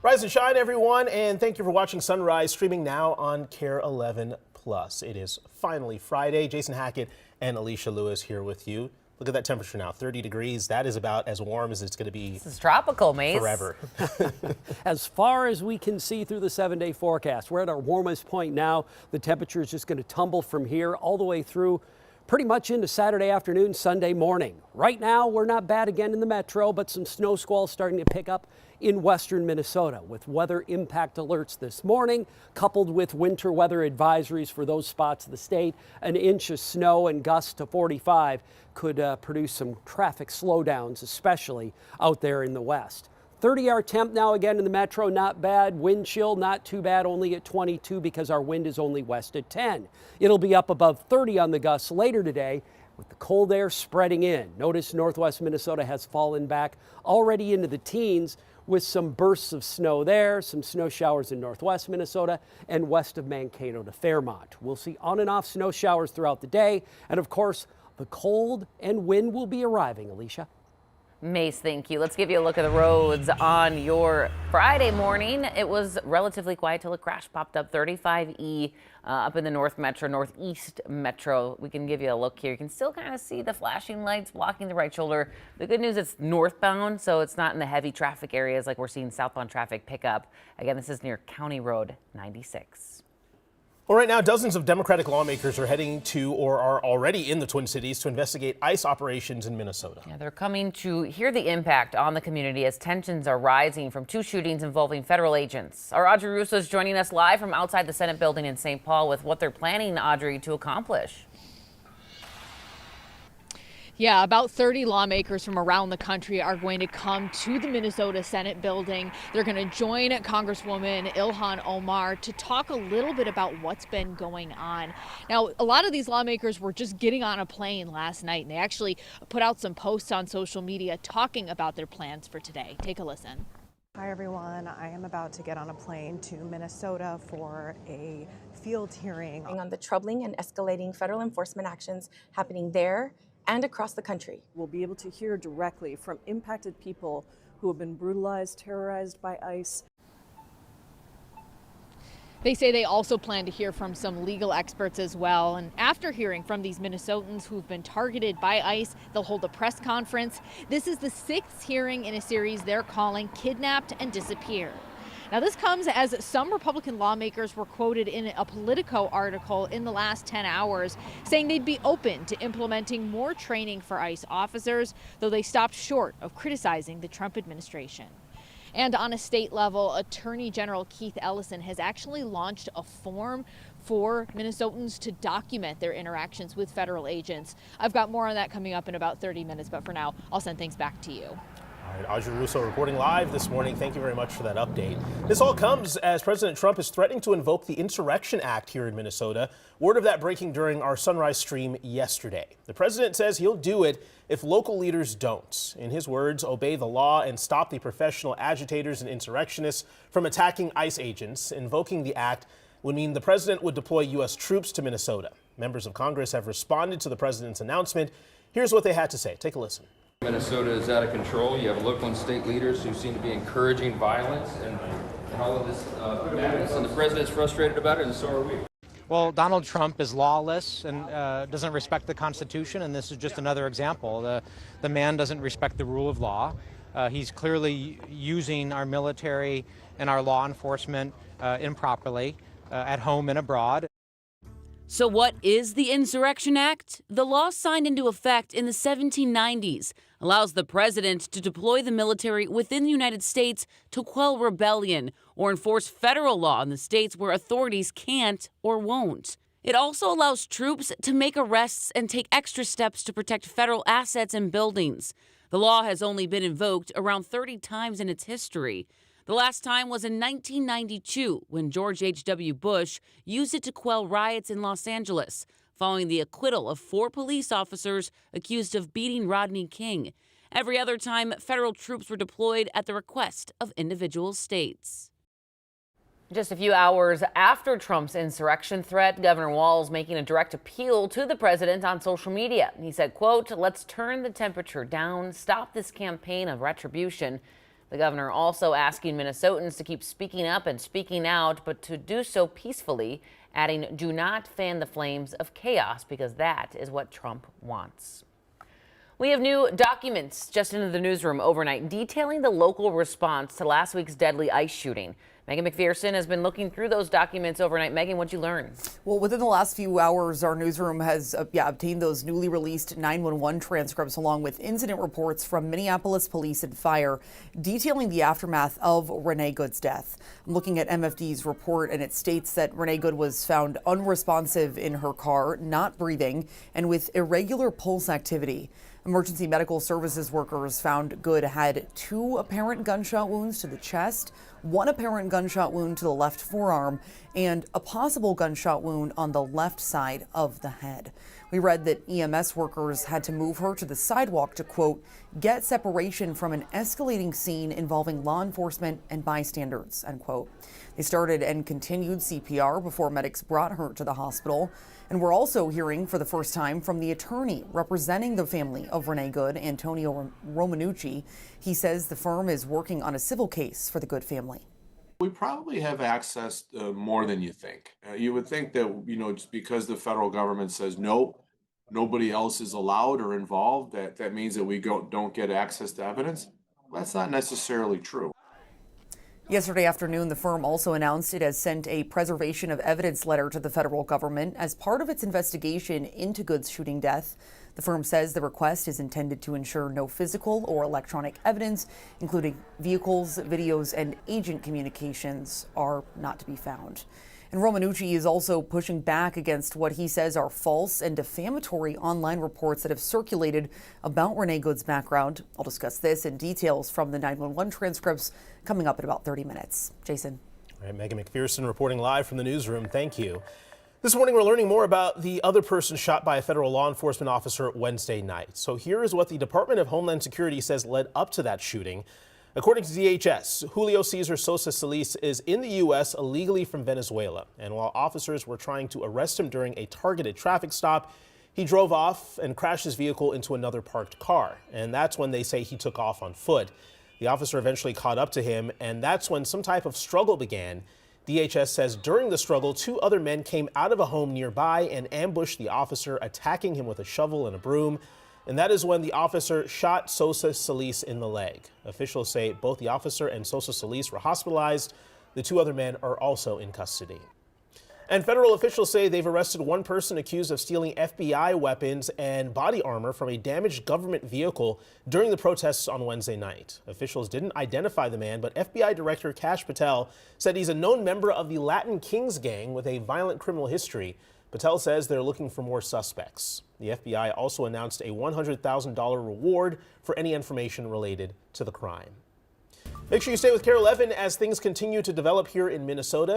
Rise and shine, everyone, and thank you for watching Sunrise, streaming now on KARE 11 Plus. It is finally Friday. Jason Hackett and Alicia Lewis here with you. Look at that temperature now, 30 degrees. That is about as warm as it's going to be. This is tropical, Mace. Forever. As far as we can see through the 7-day forecast, we're at our warmest point now. The temperature is just going to tumble from here all the way through pretty much into Saturday afternoon, Sunday morning. Right now, we're not bad again in the metro, but some snow squalls starting to pick up in western Minnesota with weather impact alerts this morning, coupled with winter weather advisories for those spots of the state. An inch of snow and gusts to 45 could produce some traffic slowdowns, especially out there in the west. 30-hour temp now again in the metro, not bad. Wind chill, not too bad, only at 22 because our wind is only west at 10. It'll be up above 30 on the gusts later today with the cold air spreading in. Notice northwest Minnesota has fallen back already into the teens with some bursts of snow there, some snow showers in northwest Minnesota and west of Mankato to Fairmont. We'll see on and off snow showers throughout the day. And of course, the cold and wind will be arriving, Alicia. Mace, thank you. Let's give you a look at the roads on your Friday morning. It was relatively quiet till a crash popped up. 35E up in the North Metro, Northeast Metro. We can give you a look here. You can still kind of see the flashing lights blocking the right shoulder. The good news, it's northbound, so it's not in the heavy traffic areas like we're seeing southbound traffic pick up. Again, this is near County Road 96. Well, right now, dozens of Democratic lawmakers are heading to or are already in the Twin Cities to investigate ICE operations in Minnesota. Yeah, they're coming to hear the impact on the community as tensions are rising from two shootings involving federal agents. Our Audrey Russo is joining us live from outside the Senate building in St. Paul with what they're planning, Audrey, to accomplish. Yeah, about 30 lawmakers from around the country are going to come to the Minnesota Senate building. They're going to join Congresswoman Ilhan Omar to talk a little bit about what's been going on. Now, a lot of these lawmakers were just getting on a plane last night, and they actually put out some posts on social media talking about their plans for today. Take a listen. Hi everyone, I am about to get on a plane to Minnesota for a field hearing on the troubling and escalating federal enforcement actions happening there and across the country. We'll be able to hear directly from impacted people who have been brutalized, terrorized by ICE. They say they also plan to hear from some legal experts as well. And after hearing from these Minnesotans who've been targeted by ICE, they'll hold a press conference. This is the 6th hearing in a series they're calling Kidnapped and Disappeared. Now, this comes as some Republican lawmakers were quoted in a Politico article in the last 10 hours saying they'd be open to implementing more training for ICE officers, though they stopped short of criticizing the Trump administration. And on a state level, Attorney General Keith Ellison has actually launched a form for Minnesotans to document their interactions with federal agents. I've got more on that coming up in about 30 minutes, but for now, I'll send things back to you. All right, Audrey Russo reporting live this morning. Thank you very much for that update. This all comes as President Trump is threatening to invoke the Insurrection Act here in Minnesota. Word of that breaking during our Sunrise stream yesterday. The president says he'll do it if local leaders don't. In his words, obey the law and stop the professional agitators and insurrectionists from attacking ICE agents. Invoking the act would mean the president would deploy U.S. troops to Minnesota. Members of Congress have responded to the president's announcement. Here's what they had to say. Take a listen. Minnesota is out of control. You have local and state leaders who seem to be encouraging violence and all of this madness, and the president's frustrated about it, and so are we. Well, Donald Trump is lawless and doesn't respect the Constitution, and this is just another example. The man doesn't respect the rule of law. He's clearly using our military and our law enforcement improperly at home and abroad. So what is the Insurrection Act? The law signed into effect in the 1790s allows the president to deploy the military within the United States to quell rebellion or enforce federal law in the states where authorities can't or won't. It also allows troops to make arrests and take extra steps to protect federal assets and buildings. The law has only been invoked around 30 times in its history. The last time was in 1992 when George H.W. Bush used it to quell riots in Los Angeles, following the acquittal of 4 police officers accused of beating Rodney King. Every other time, federal troops were deployed at the request of individual states. Just a few hours after Trump's insurrection threat, Governor Walz making a direct appeal to the president on social media. He said, quote, "Let's turn the temperature down, stop this campaign of retribution." The governor also asking Minnesotans to keep speaking up and speaking out, but to do so peacefully, adding, do not fan the flames of chaos, because that is what Trump wants. We have new documents just into the newsroom overnight detailing the local response to last week's deadly ICE shooting. Megan McPherson has been looking through those documents overnight. Megan, what'd you learn? Well, within the last few hours, our newsroom has obtained those newly released 911 transcripts along with incident reports from Minneapolis police and fire detailing the aftermath of Renee Good's death. I'm looking at MFD's report, and it states that Renee Good was found unresponsive in her car, not breathing, and with irregular pulse activity. Emergency medical services workers found Good had 2 apparent gunshot wounds to the chest, 1 apparent gunshot wound to the left forearm, and a possible gunshot wound on the left side of the head. We read that EMS workers had to move her to the sidewalk to, quote, get separation from an escalating scene involving law enforcement and bystanders, end quote. They started and continued CPR before medics brought her to the hospital. And we're also hearing for the first time from the attorney representing the family of Renee Good, Antonio Romanucci. He says the firm is working on a civil case for the Good family. We probably have access more than you think. You would think that, just because the federal government says nope, nobody else is allowed or involved, that means that we don't get access to evidence. That's not necessarily true. Yesterday afternoon, the firm also announced it has sent a preservation of evidence letter to the federal government as part of its investigation into Good's shooting death. The firm says the request is intended to ensure no physical or electronic evidence, including vehicles, videos, and agent communications, are not to be found. And Romanucci is also pushing back against what he says are false and defamatory online reports that have circulated about Renee Good's background. I'll discuss this and details from the 911 transcripts coming up in about 30 minutes. Jason. All right, Megan McPherson reporting live from the newsroom. Thank you. This morning, we're learning more about the other person shot by a federal law enforcement officer Wednesday night. So here is what the Department of Homeland Security says led up to that shooting. According to DHS, Julio Cesar Sosa Solis is in the U.S. illegally from Venezuela. And while officers were trying to arrest him during a targeted traffic stop, he drove off and crashed his vehicle into another parked car. And that's when they say he took off on foot. The officer eventually caught up to him, and that's when some type of struggle began. DHS says during the struggle, 2 other men came out of a home nearby and ambushed the officer, attacking him with a shovel and a broom. And that is when the officer shot Sosa Solis in the leg. Officials say both the officer and Sosa Solis were hospitalized. The 2 other men are also in custody. And federal officials say they've arrested 1 person accused of stealing FBI weapons and body armor from a damaged government vehicle during the protests on Wednesday night. Officials didn't identify the man, but FBI Director Kash Patel said he's a known member of the Latin Kings gang with a violent criminal history. Patel says they're looking for more suspects. The FBI also announced a $100,000 reward for any information related to the crime. Make sure you stay with KARE 11 as things continue to develop here in Minnesota.